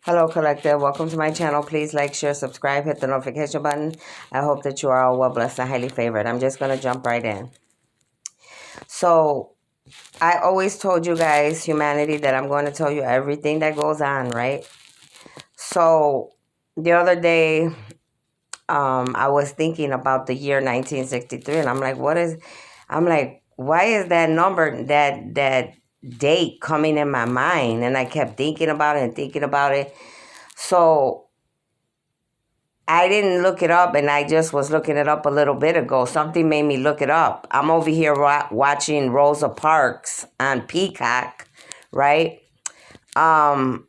Hello, Collective. Welcome to my channel. Please like, share, subscribe, hit the notification button. I hope that you are all well blessed and highly favored. I'm just going to jump right in. So, I always told you guys, humanity, that I'm going to tell you everything that goes on, right? So, the other day, I was thinking about the year 1963, and I'm like, why is that number, that date coming in my mind? And I kept thinking about it and thinking about it. So, I didn't look it up, and I just was looking it up a little bit ago. Something made me look it up. I'm over here watching Rosa Parks on Peacock, right? Um,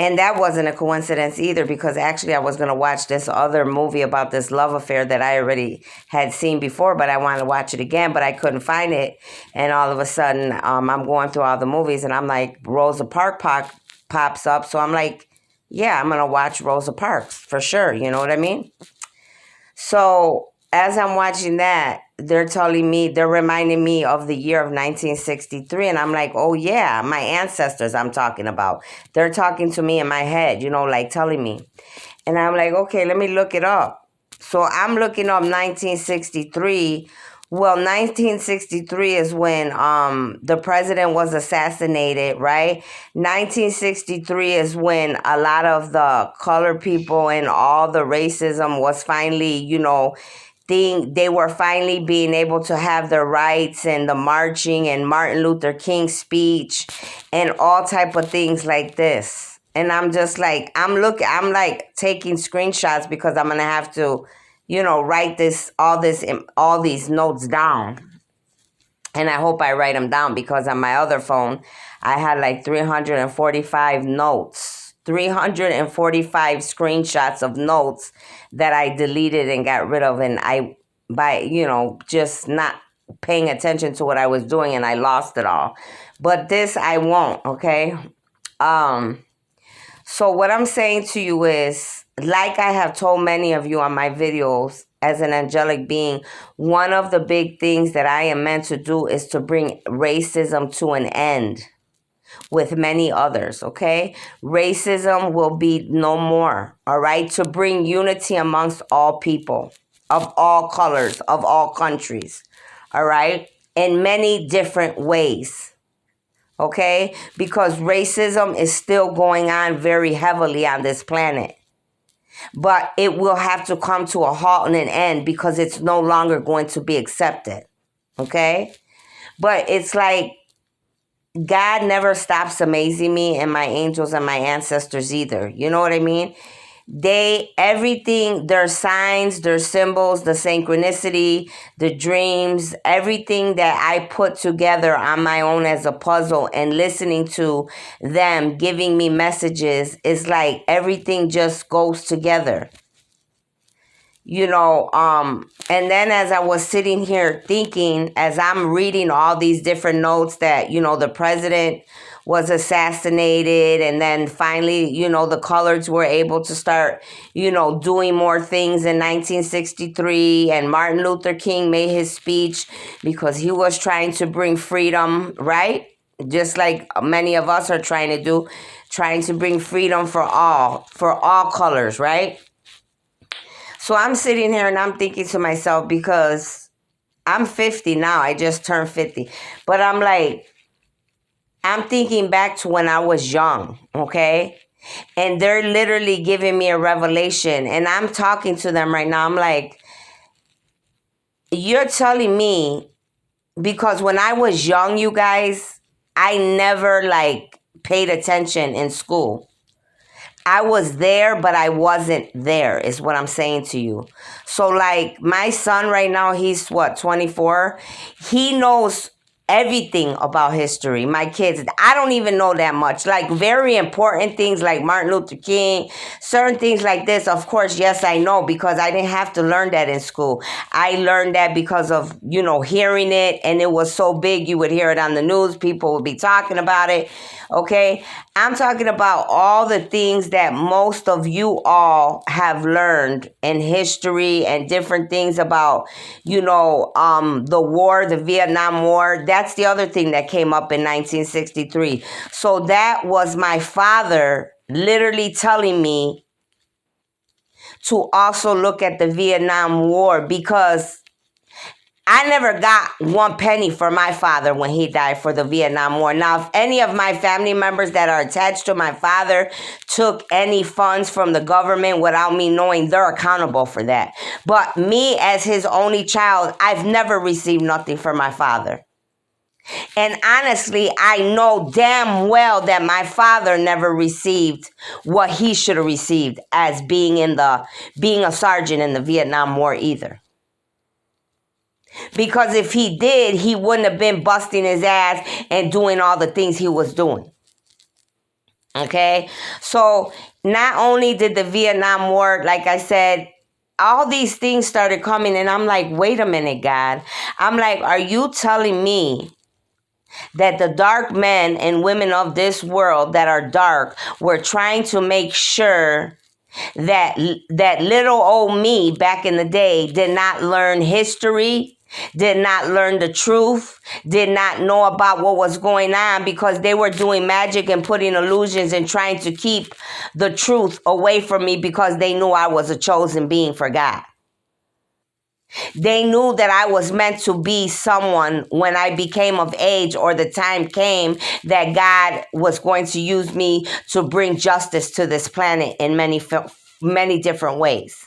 and that wasn't a coincidence either, because actually I was going to watch this other movie about this love affair that I already had seen before, but I wanted to watch it again, but I couldn't find it. And all of a sudden, I'm going through all the movies, and I'm like, Rosa Parks pops up. So I'm like, yeah, I'm going to watch Rosa Parks for sure. You know what I mean? So as I'm watching that, they're reminding me of the year of 1963. And I'm like, oh yeah, my ancestors I'm talking about. They're talking to me in my head, like telling me. And I'm like, okay, let me look it up. So I'm looking up 1963. Well, 1963 is when the president was assassinated, right? 1963 is when a lot of the colored people and all the racism was finally, they were finally being able to have their rights, and the marching and Martin Luther King's speech and all type of things like this. And I'm just like, I'm like taking screenshots, because I'm going to have to, write all these notes down. And I hope I write them down, because on my other phone, I had like 345 notes, 345 screenshots of notes that I deleted and got rid of. And just not paying attention to what I was doing, and I lost it all. But this I won't, okay? So what I'm saying to you is, like I have told many of you on my videos, as an angelic being, one of the big things that I am meant to do is to bring racism to an end, with many others, okay? Racism will be no more, all right? To bring unity amongst all people, of all colors, of all countries, all right? In many different ways. Okay? Because racism is still going on very heavily on this planet. But it will have to come to a halt and an end, because it's no longer going to be accepted. Okay? But it's like, God never stops amazing me, and my angels and my ancestors either. You know what I mean? Everything, their signs, their symbols, the synchronicity, the dreams, everything that I put together on my own as a puzzle, and listening to them giving me messages, is like everything just goes together. And then as I was sitting here thinking, as I'm reading all these different notes that, the president was assassinated, and then finally, the coloreds were able to start, doing more things in 1963, and Martin Luther King made his speech because he was trying to bring freedom, right? Just like many of us are trying to bring freedom for all colors, right? So I'm sitting here and I'm thinking to myself, because I'm 50 now. I just turned 50. But I'm like, I'm thinking back to when I was young, okay? And they're literally giving me a revelation. And I'm talking to them right now. I'm like, you're telling me, because when I was young, you guys, I never paid attention in school. I was there, but I wasn't there, is what I'm saying to you. So my son right now, he's 24. He knows everything about history. My kids, I don't even know that much. Very important things like Martin Luther King, certain things like this. Of course, yes, I know, because I didn't have to learn that in school. I learned that because of, hearing it, and it was so big, you would hear it on the news. People would be talking about it. Okay, I'm talking about all the things that most of you all have learned in history, and different things about, the war, the Vietnam War. That's the other thing that came up in 1963. So that was my father literally telling me to also look at the Vietnam War, because I never got one penny for my father when he died for the Vietnam War. Now, if any of my family members that are attached to my father took any funds from the government without me knowing, they're accountable for that. But me, as his only child, I've never received nothing for my father. And honestly, I know damn well that my father never received what he should have received as being a sergeant in the Vietnam War either. Because if he did, he wouldn't have been busting his ass and doing all the things he was doing. Okay? So not only did the Vietnam War, like I said, all these things started coming, and I'm like, wait a minute, God. I'm like, are you telling me that the dark men and women of this world that are dark were trying to make sure that little old me back in the day did not learn history, did not learn the truth, did not know about what was going on, because they were doing magic and putting illusions and trying to keep the truth away from me because they knew I was a chosen being for God. They knew that I was meant to be someone when I became of age, or the time came that God was going to use me to bring justice to this planet in many different ways.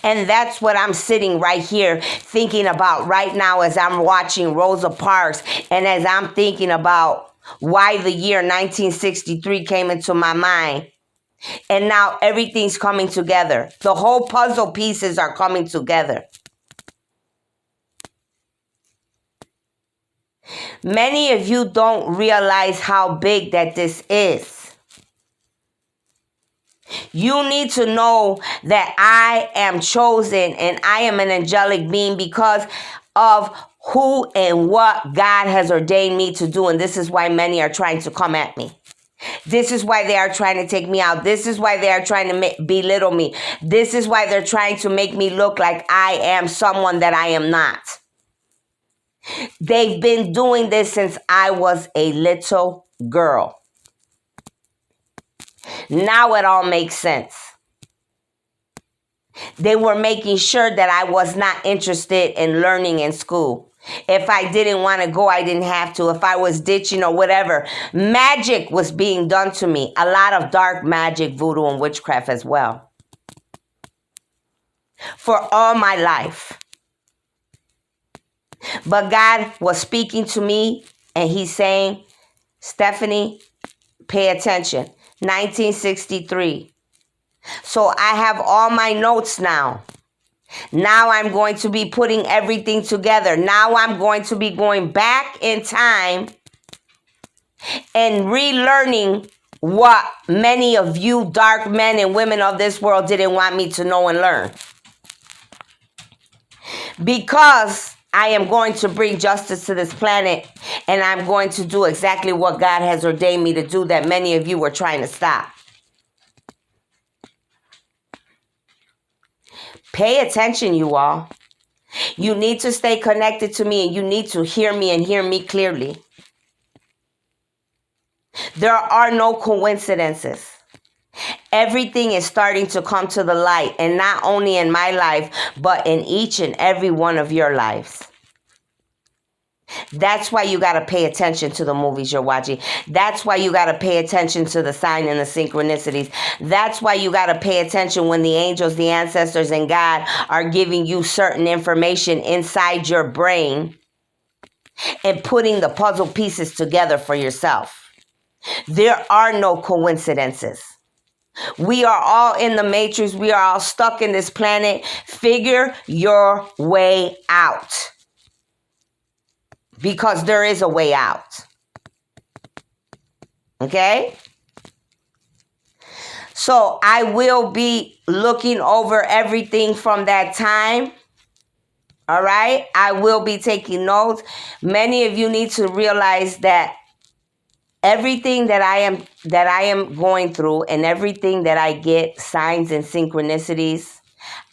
And that's what I'm sitting right here thinking about right now as I'm watching Rosa Parks, and as I'm thinking about why the year 1963 came into my mind. And now everything's coming together. The whole puzzle pieces are coming together. Many of you don't realize how big that this is. You need to know that I am chosen and I am an angelic being because of who and what God has ordained me to do. And this is why many are trying to come at me. This is why they are trying to take me out. This is why they are trying to belittle me. This is why they're trying to make me look like I am someone that I am not. They've been doing this since I was a little girl. Now it all makes sense. They were making sure that I was not interested in learning in school. If I didn't want to go, I didn't have to. If I was ditching or whatever, magic was being done to me. A lot of dark magic, voodoo, and witchcraft as well. For all my life. But God was speaking to me, and he's saying, Stephanie, pay attention. 1963. So I have all my notes now. Now I'm going to be putting everything together. Now I'm going to be going back in time and relearning what many of you dark men and women of this world didn't want me to know and learn. Because I am going to bring justice to this planet, and I'm going to do exactly what God has ordained me to do that many of you were trying to stop. Pay attention, you all. You need to stay connected to me, and you need to hear me and hear me clearly. There are no coincidences. Everything is starting to come to the light, and not only in my life, but in each and every one of your lives. That's why you got to pay attention to the movies you're watching. That's why you got to pay attention to the sign and the synchronicities. That's why you got to pay attention when the angels, the ancestors, and God are giving you certain information inside your brain and putting the puzzle pieces together for yourself. There are no coincidences. We are all in the matrix. We are all stuck in this planet. Figure your way out. Because there is a way out. Okay? So I will be looking over everything from that time. All right? I will be taking notes. Many of you need to realize that everything that I am going through, and everything that I get, signs and synchronicities,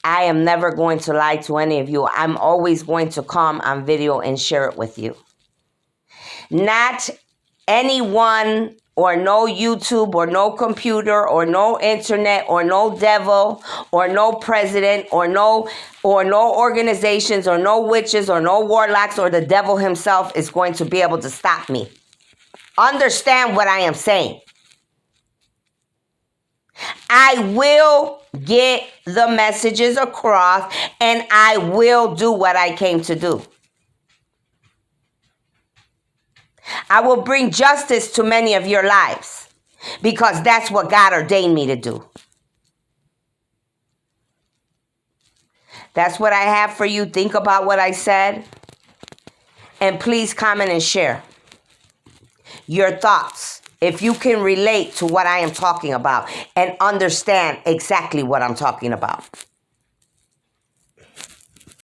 I am never going to lie to any of you. I'm always going to come on video and share it with you. Not anyone or no YouTube or no computer or no internet or no devil or no president or no organizations or no witches or no warlocks or the devil himself is going to be able to stop me. Understand what I am saying. I will get the messages across and I will do what I came to do. I will bring justice to many of your lives because that's what God ordained me to do. That's what I have for you. Think about what I said. And please comment and share your thoughts if you can relate to what I am talking about and understand exactly what I'm talking about.